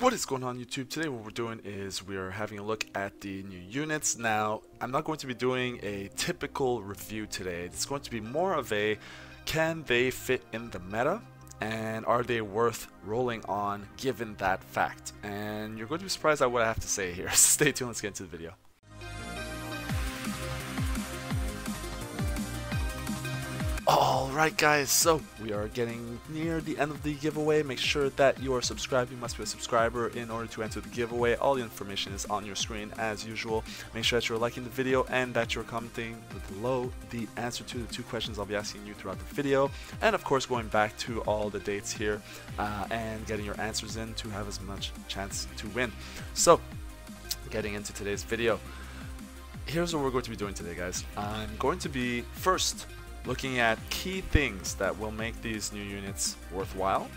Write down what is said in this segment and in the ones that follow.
What is going on YouTube? Today what we're doing is we're having a look at the new units. Now, I'm not going to be doing a typical review today. It's going to be more of a can they fit in the meta and are they worth rolling on given that fact? And you're going to be surprised at what I have to say here. So stay tuned, let's get into the video. Alright guys, so we are getting near the end of the giveaway. Make sure that you are subscribed. You must be a subscriber in order to enter the giveaway. All the information is on your screen as usual. Make sure that you're liking the video and that you're commenting below the answer to the 2 questions I'll be asking you throughout the video. And of course going back to all the dates here and getting your answers in to have as much chance to win. So, getting into today's video. Here's what we're going to be doing today guys. I'm going to be first looking at key things that will make these new units worthwhile.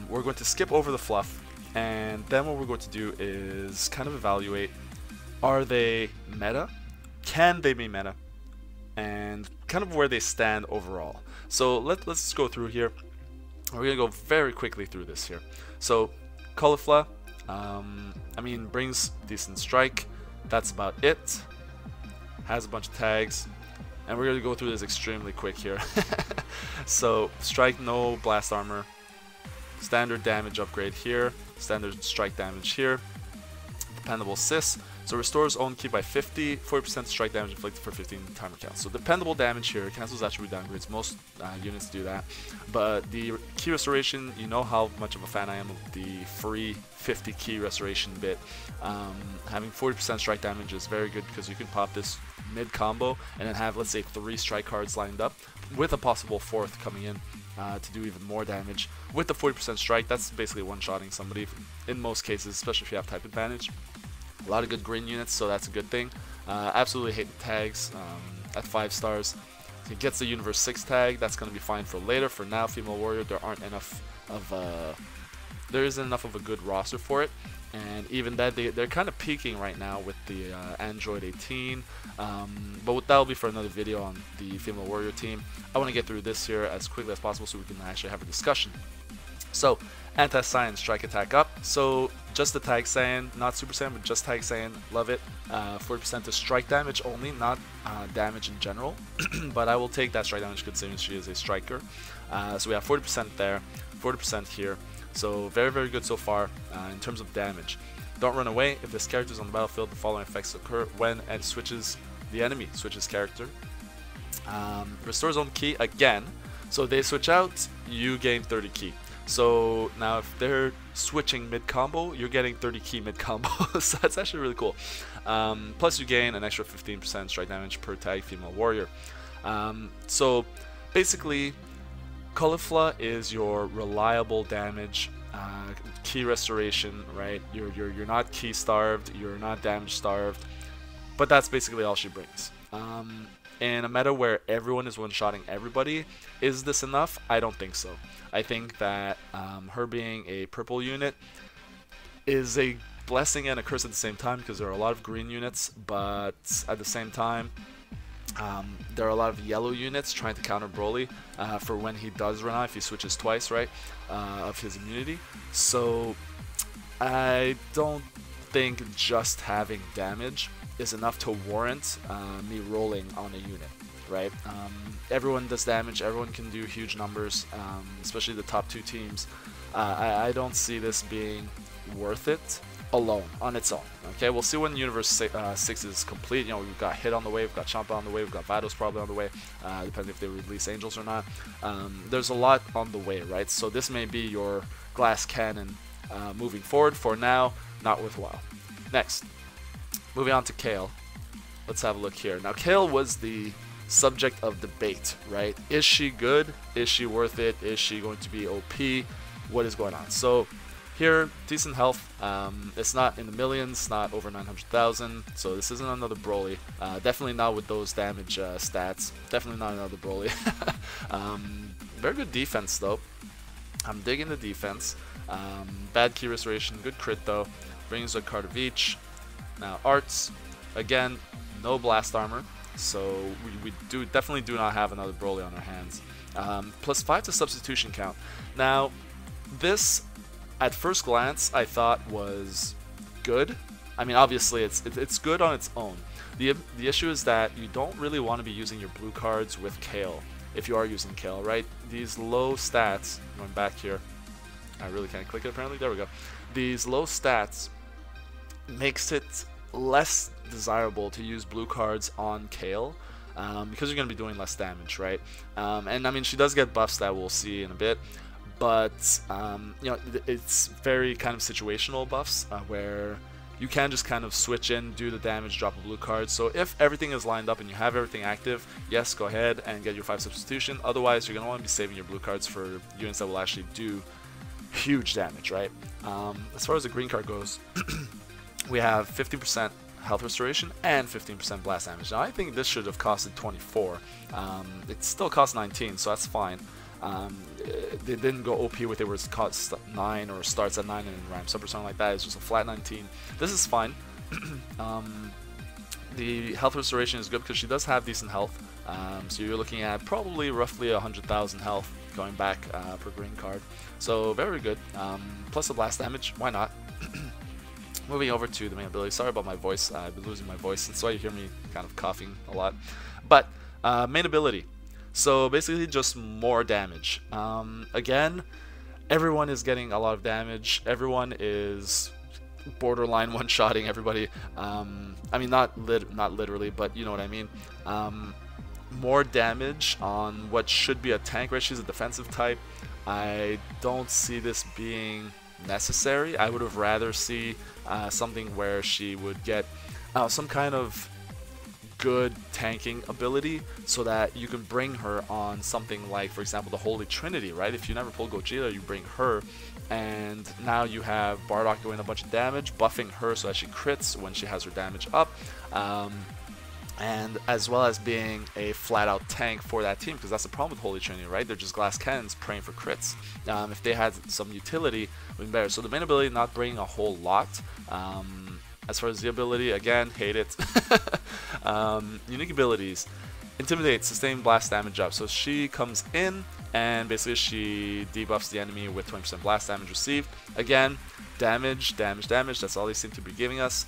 We're going to skip over the fluff, and then what we're going to do is kind of evaluate, are they meta, can they be meta, and kind of where they stand overall. So let's go through here. We're going to go very quickly through this here. So Caulifla, I mean, brings decent strike, that's about it, has a bunch of tags. And we're going to go through this extremely quick here. So, strike, no blast armor. Standard damage upgrade here. Standard strike damage here. Dependable sis. So, restores own ki by 50. 40% strike damage inflicted for 15 timer count. So, dependable damage here. Cancels attribute downgrades. Most units do that. But the ki restoration, you know how much of a fan I am of the free 50 ki restoration bit. Having 40% strike damage is very good because you can pop this mid combo and then have, let's say, 3 strike cards lined up with a possible 4th coming in to do even more damage. With the 40% strike, that's basically one-shotting somebody in most cases, especially if you have type advantage. A lot of good green units, so that's a good thing. Absolutely hate the tags at 5 stars. It gets the Universe 6 tag, that's going to be fine for later. For now, Female Warrior, there isn't enough of a good roster for it. And even that, they're kind of peaking right now with the Android 18. But that'll be for another video on the Female Warrior team. I want to get through this here as quickly as possible so we can actually have a discussion. So, Anti-Saiyan strike attack up. So, just the tag Saiyan, not Super Saiyan, but just tag Saiyan. Love it. 40% to strike damage only, not damage in general. But I will take that strike damage considering she is a striker. So we have 40% there, 40% here. So very, very good so far in terms of damage. Don't run away. If this character is on the battlefield, the following effects occur when it switches the enemy switches character. Restores own ki again. So they switch out, you gain 30 ki. So now if they're switching mid combo, you're getting 30 ki mid combo. So that's actually really cool. Plus you gain an extra 15% strike damage per tag Female Warrior. So basically, Caulifla is your reliable damage, ki restoration, right? You're not ki starved, you're not damage starved, but that's basically all she brings. In a meta where everyone is one-shotting everybody, is this enough? I don't think so. I think that her being a purple unit is a blessing and a curse at the same time because there are a lot of green units, but at the same time, there are a lot of yellow units trying to counter Broly for when he does run out, if he switches twice, right, of his immunity. So I don't think just having damage is enough to warrant me rolling on a unit, right? Everyone does damage, everyone can do huge numbers, especially the top 2 teams. I don't see this being worth it alone, on its own. Okay, we'll see when Universe 6 is complete. You know, we've got Hit on the way, we've got Champa on the way, we've got Vados probably on the way, depending if they release Angels or not. There's a lot on the way, right? So this may be your glass cannon moving forward. For now, not worthwhile. Next, moving on to Kale. Let's have a look here. Now, Kale was the subject of debate, right? Is she good? Is she worth it? Is she going to be OP? What is going on? So here, decent health. It's not in the millions, not over 900,000, so this isn't another Broly. Definitely not with those damage stats. Definitely not another Broly. Very good defense though. I'm digging the defense. Bad ki restoration, good crit though. Brings a card of each. Now arts, again, no blast armor, so we definitely do not have another Broly on our hands. Plus 5 to substitution count. Now this at first glance I thought was good. I mean, obviously it's good on its own. The issue is that you don't really want to be using your blue cards with Kale if you are using Kale, right? These low stats, going back here, I really can't click it apparently, there we go. These low stats makes it less desirable to use blue cards on Kale because you're going to be doing less damage, right? And I mean, she does get buffs that we'll see in a bit, but you know, it's very kind of situational buffs where you can just kind of switch in, do the damage, drop a blue card. So if everything is lined up and you have everything active, yes, go ahead and get your 5 substitution. Otherwise, you're going to want to be saving your blue cards for units that will actually do huge damage, right? As far as the green card goes, we have 15% health restoration and 15% blast damage. Now, I think this should have costed 24. It still costs 19, so that's fine. They didn't go OP with it where it costs 9 or starts at 9 and then ramps up or something like that. It's just a flat 19. This is fine. The health restoration is good because she does have decent health. So you're looking at probably roughly 100,000 health going back per green card. So very good. Plus the blast damage, why not? Moving over to the main ability. Sorry about my voice. I've been losing my voice. That's why you hear me kind of coughing a lot. But main ability. So basically just more damage. Again, everyone is getting a lot of damage. Everyone is borderline one-shotting everybody. I mean, not literally, but you know what I mean. More damage on what should be a tank, right? She's a defensive type. I don't see this being necessary. I would have rather see something where she would get some kind of good tanking ability so that you can bring her on something like, for example, the Holy Trinity, right? If you never pull Gogeta, you bring her, and now you have Bardock doing a bunch of damage, buffing her so that she crits when she has her damage up, and as well as being a flat-out tank for that team, because that's the problem with Holy Trinity, right? They're just glass cannons praying for crits. If they had some utility, it would be better. So the main ability, not bringing a whole lot. As far as the ability, again, hate it. Unique abilities. Intimidate, sustain blast damage up. So she comes in and basically she debuffs the enemy with 20% blast damage received. Again, damage, damage, damage. That's all they seem to be giving us.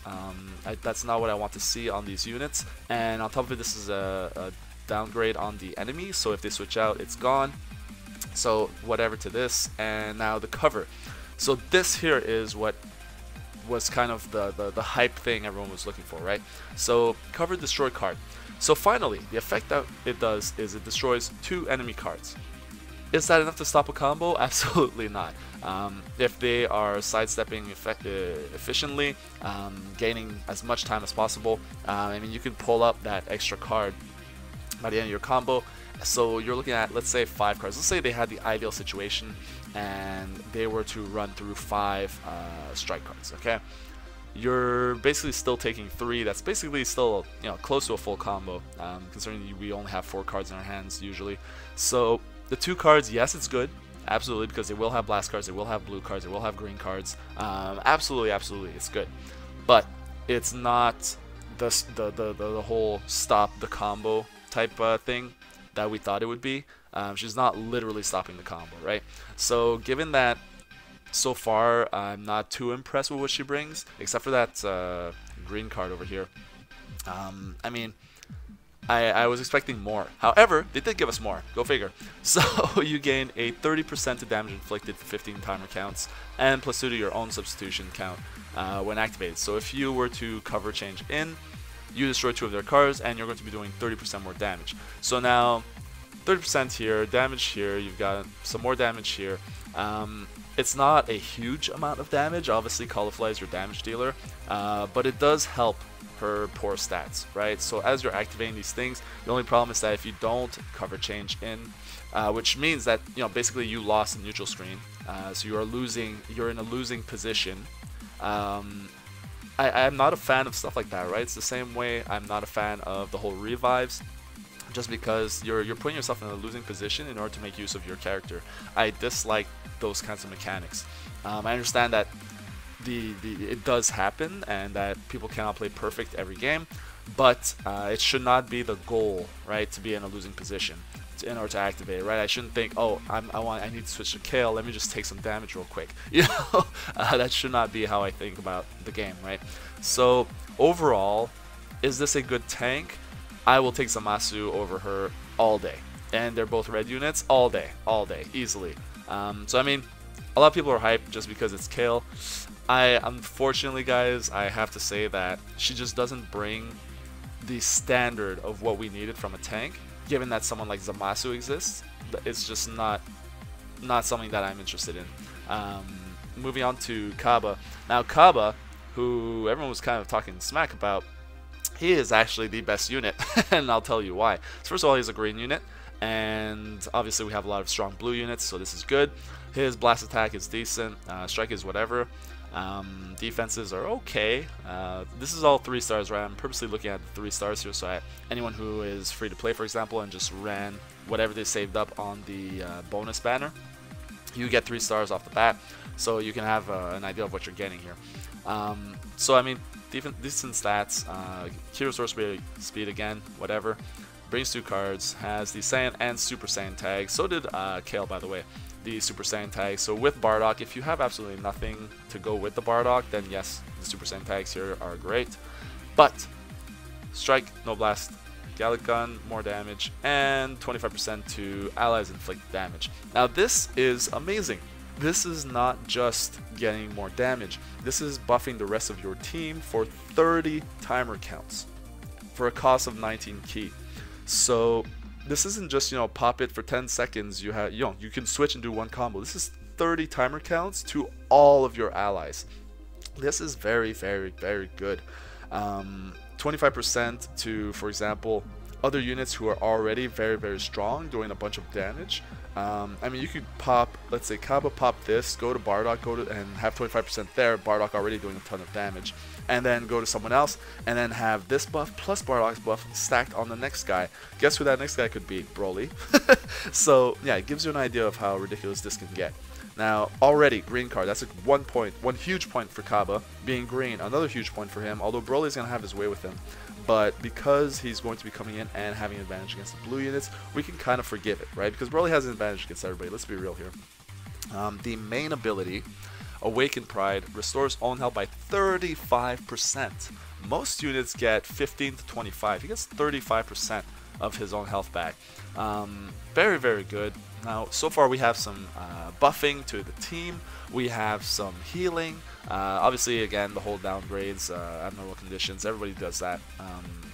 That's not what I want to see on these units. And on top of it, this is a downgrade on the enemy. So if they switch out, it's gone. So whatever to this. And now the cover. So this here is what was kind of the hype thing everyone was looking for, right? So cover destroy card. So finally, the effect that it does is it destroys 2 enemy cards. Is that enough to stop a combo? Absolutely not. If they are sidestepping efficiently, gaining as much time as possible, I mean, you can pull up that extra card by the end of your combo. So you're looking at, let's say, 5 cards. Let's say they had the ideal situation and they were to run through 5 strike cards, okay? You're basically still taking 3. That's basically still, you know, close to a full combo, considering we only have 4 cards in our hands usually. So the 2 cards, yes, it's good, absolutely, because they will have blast cards, they will have blue cards, they will have green cards. Absolutely, absolutely, it's good. But it's not the whole stop the combo type thing that we thought it would be. She's not literally stopping the combo, right? So given that so far I'm not too impressed with what she brings, except for that green card over here. I mean, I was expecting more. However, they did give us more. Go figure. So you gain a 30% to damage inflicted for 15 timer counts, and plus 2 to your own substitution count when activated. So if you were to cover change in, you destroy 2 of their cards, and you're going to be doing 30% more damage. So now, 30% here, damage here, you've got some more damage here. It's not a huge amount of damage. Obviously, Caulifla is your damage dealer, but it does help her poor stats, right? So as you're activating these things, the only problem is that if you don't cover change in, which means that, you know, basically you lost the neutral screen, so you're in a losing position. I'm not a fan of stuff like that, right? It's the same way I'm not a fan of the whole revives, just because you're putting yourself in a losing position in order to make use of your character. I dislike those kinds of mechanics. I understand that it does happen and that people cannot play perfect every game, but it should not be the goal, right, to be in a losing position. in order to activate it, right? I shouldn't think, oh, I need to switch to Kale, let me just take some damage real quick. That should not be how I think about the game, right? So overall, is this a good tank? I will take Zamasu over her all day, and they're both red units all day, easily. So I mean, a lot of people are hyped just because it's Kale. Unfortunately, guys, I have to say that she just doesn't bring the standard of what we needed from a tank. Given that someone like Zamasu exists, it's just not something that I'm interested in. Moving on to Cabba. Now Cabba, who everyone was kind of talking smack about, he is actually the best unit, and I'll tell you why. So first of all, he's a green unit, and obviously we have a lot of strong blue units, so this is good. His blast attack is decent, strike is whatever. Defenses are okay. This is all 3 stars, right? I'm purposely looking at the 3 stars here, so anyone who is free to play, for example, and just ran whatever they saved up on the bonus banner, you get 3 stars off the bat, so you can have an idea of what you're getting here. So I mean, decent stats. Hero source speed again, whatever. Brings 2 cards, has the Saiyan and Super Saiyan tags. So did Kale, by the way, the Super Saiyan tags. So with Bardock, if you have absolutely nothing to go with the Bardock, then yes, the Super Saiyan tags here are great. But strike, no blast, Gallic gun, more damage, and 25% to allies inflict damage. Now this is amazing. This is not just getting more damage. This is buffing the rest of your team for 30 timer counts for a cost of 19 ki. So this isn't just, pop it for 10 seconds. You can switch and do one combo. This is 30 timer counts to all of your allies. This is very, very, very good. 25% to, for example, other units who are already very, very strong, doing a bunch of damage. I mean, you could pop, let's say Cabba pop this, go to Bardock, and have 25% there, Bardock already doing a ton of damage, and then go to someone else, and then have this buff plus Bardock's buff stacked on the next guy. Guess who that next guy could be? Broly. So yeah, it gives you an idea of how ridiculous this can get. Now, already, green card, that's one huge point for Cabba, being green, another huge point for him, although Broly's going to have his way with him. But because he's going to be coming in and having an advantage against the blue units, we can kind of forgive it, right? Because Broly has an advantage against everybody, let's be real here. The main ability, Awaken Pride, restores own health by 35%. Most units get 15 to 25. He gets 35% of his own health back. Very, very good. Now, so far we have some buffing to the team. We have some healing. Obviously, again, the hold downgrades, abnormal conditions. Everybody does that.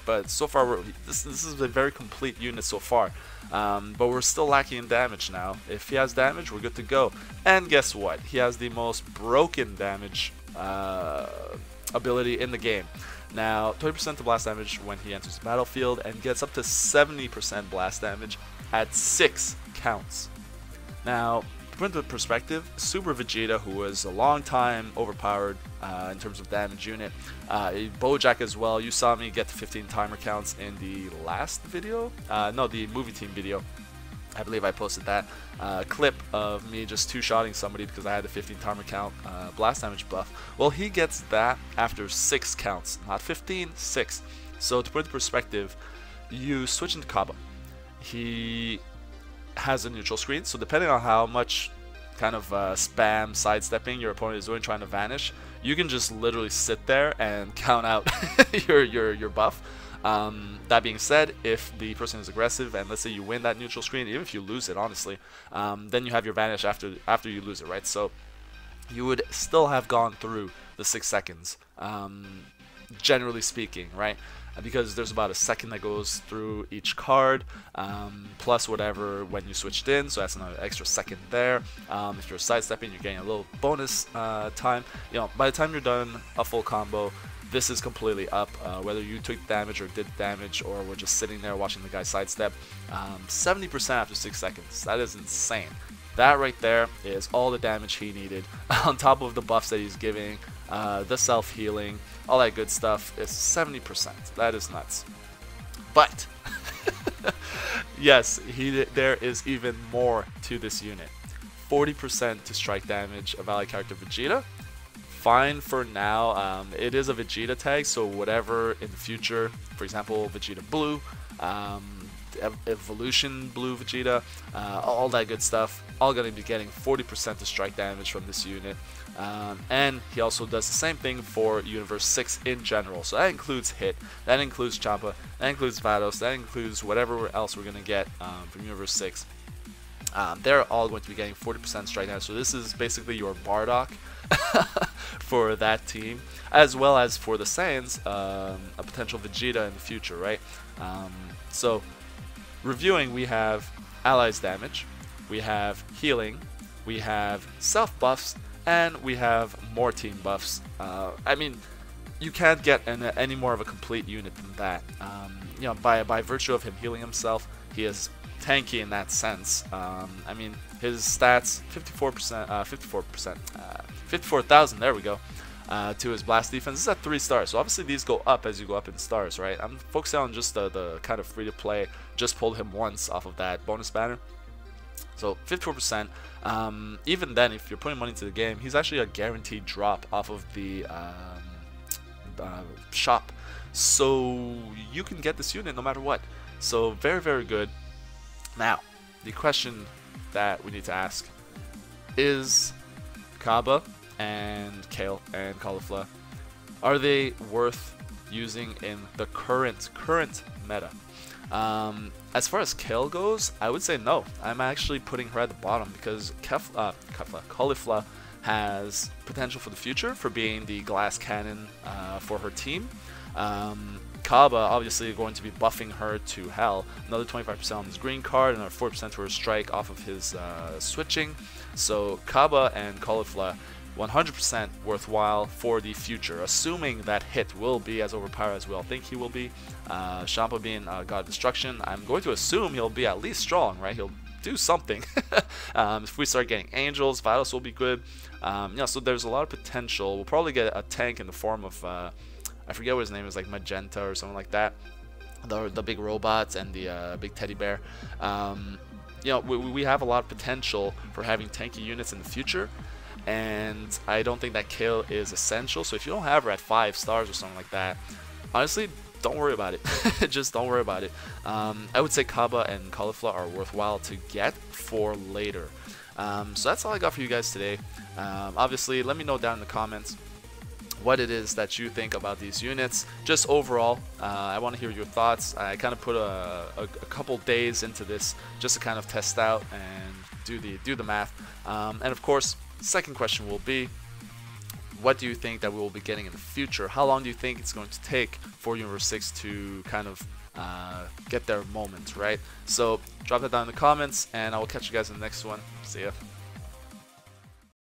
But so far, this is a very complete unit so far. But we're still lacking in damage now. If he has damage, we're good to go. And guess what? He has the most broken damage ability in the game. Now, 20% to blast damage when he enters the battlefield, and gets up to 70% blast damage at 6 counts. Now, to put into perspective, Super Vegeta, who was a long time overpowered in terms of damage unit, Bojack as well, you saw me get to 15 timer counts in the last video, no, the movie team video. I believe I posted that clip of me just two-shotting somebody because I had a 15 timer count blast damage buff. Well, he gets that after 6 counts, not 15, 6. So to put it in perspective, you switch into Cabba. He has a neutral screen, so depending on how much kind of spam sidestepping your opponent is doing trying to vanish, you can just literally sit there and count out your buff. That being said, if the person is aggressive and let's say you win that neutral screen, even if you lose it, honestly, then you have your vanish after you lose it, right? So you would still have gone through the 6 seconds, generally speaking, right? Because there's about a second that goes through each card, plus whatever when you switched in, so that's another extra second there. If you're sidestepping, you're getting a little bonus time. By the time you're done a full combo, this is completely up, whether you took damage or did damage or were just sitting there watching the guy sidestep. 70% after 6 seconds, that is insane. That right there is all the damage he needed, on top of the buffs that he's giving, the self-healing, all that good stuff. Is 70%. That is nuts. But, yes, there is even more to this unit. 40% to strike damage of ally character Vegeta. Fine for now. It is a Vegeta tag, so whatever in the future, for example, Vegeta Blue, Evolution Blue Vegeta, all that good stuff, all going to be getting 40% of strike damage from this unit. And he also does the same thing for Universe 6 in general. So that includes Hit, that includes Cabba, that includes Vados, that includes whatever else we're going to get from Universe 6. They're all going to be getting 40% strike damage. So this is basically your Bardock for that team, as well as for the Saiyans, a potential Vegeta in the future, right? So reviewing, we have allies damage, we have healing, we have self buffs, and we have more team buffs. I mean, you can't get any more of a complete unit than that. You know, by virtue of him healing himself, he is tanky in that sense. I mean, his stats 54,000. There we go. To his blast defense. This is at 3 stars. So obviously these go up as you go up in stars, right? I'm focusing on just the kind of free to play. Just pulled him once off of that bonus banner. So 54%. Even then, if you're putting money into the game, he's actually a guaranteed drop off of the shop. So you can get this unit no matter what. So very, very good. Now, the question that we need to ask is Cabba and Kale and Caulifla, are they worth using in the current meta? As far as Kale goes, I would say no. I'm actually putting her at the bottom because Caulifla has potential for the future for being the glass cannon for her team. Cabba obviously going to be buffing her to hell. Another 25% on his green card, another 4% to her strike off of his switching. So Cabba and Caulifla 100% worthwhile for the future, assuming that Hit will be as overpowered as we all think he will be. Champa being God of Destruction, I'm going to assume he'll be at least strong, right? He'll do something. If we start getting Angels, Vados will be good. Yeah, so there's a lot of potential. We'll probably get a tank in the form of I forget what his name is, like Magenta or something like that. The big robots and the big teddy bear. You know, we have a lot of potential for having tanky units in the future, and I don't think that Kale is essential. So if you don't have her at 5 stars or something like that, honestly, don't worry about it. Just don't worry about it. I would say Cabba and Caulifla are worthwhile to get for later. So that's all I got for you guys today. Obviously, let me know down in the comments what it is that you think about these units. Just overall, I want to hear your thoughts. I kind of put a couple days into this just to kind of test out and do the math. And of course, second question will be, what do you think that we will be getting in the future? How long do you think it's going to take for Universe 6 to kind of get their moment, right? So drop that down in the comments, and I will catch you guys in the next one. See ya.